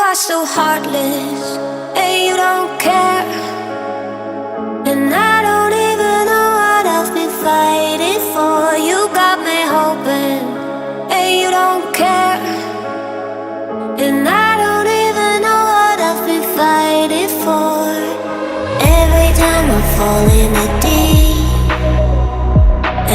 are so heartless, and you don't care. And I don't even know what I've been fighting for. You got me hoping, and you don't care. And I don't even know what I've been fighting for. Every time I fall in the deep,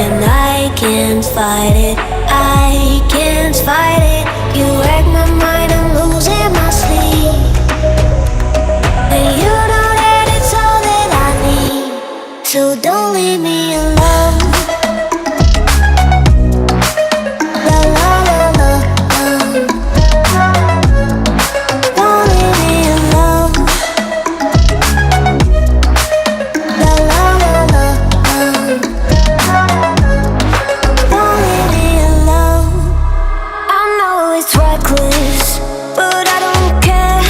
and I can't fight it, I can't fight it. You wreck my mind, I'm losing my sleep. And you know that it's all that I need, so don't leave me alone. La la la la, don't leave me alone. La la la la, don't leave me alone. I know it's reckless, but I don't care.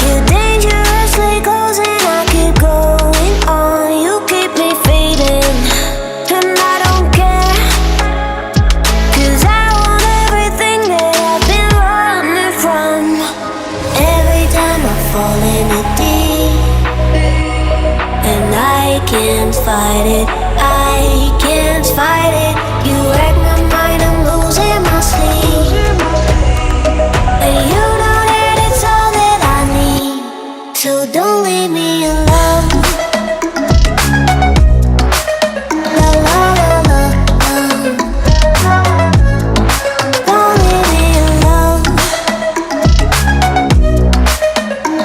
You're dangerously close and I keep going on. You keep me fading, and I don't care. 'Cause I want everything that I've been running from. Every time I fall in the deep, and I can't fight it, I can't fight it. You wreck my mind, I'm losing my sleep. And you know that it's all that I need, so don't leave me alone. La la la la, don't leave me alone.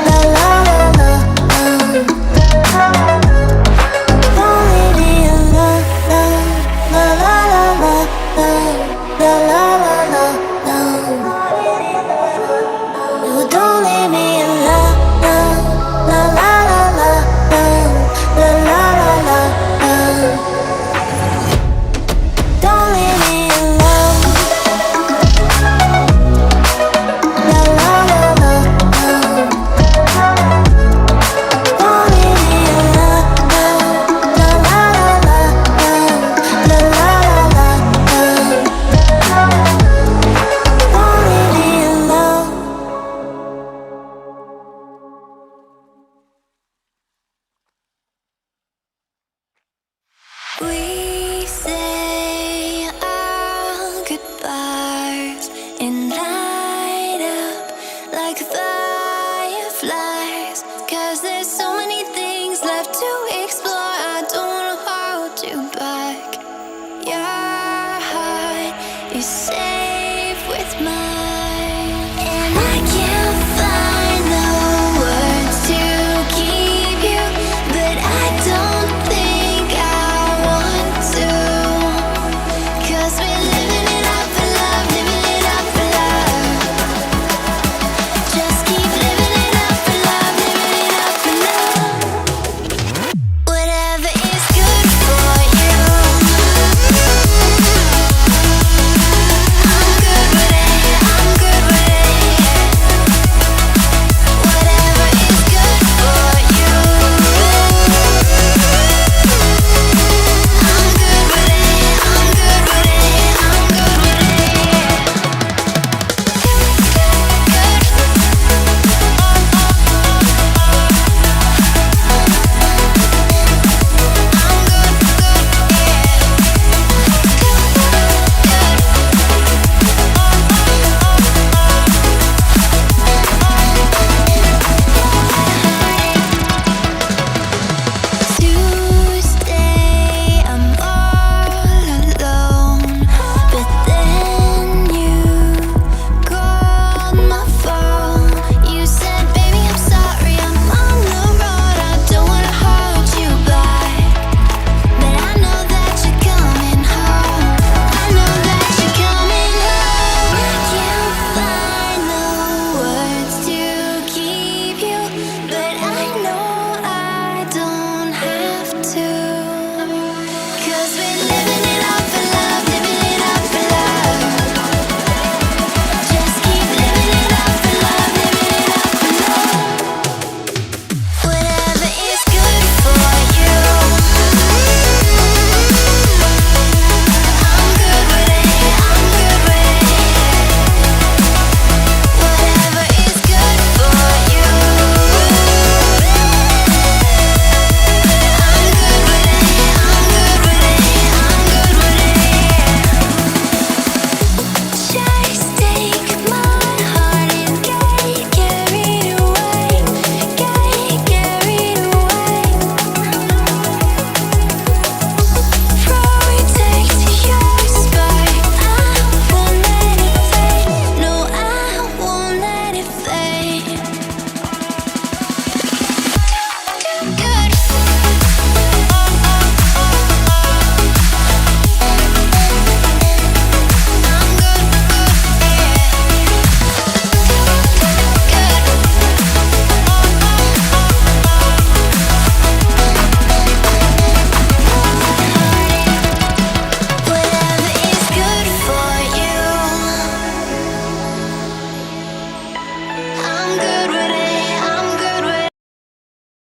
La la la la, don't leave me alone. La la la la, la la la la, no, don't leave me alone. La la la la, la la la la, don't leave me alone. La la la la, don't leave me alone. La la la la, la la la la, don't leave me alone. We say our goodbyes and light up like the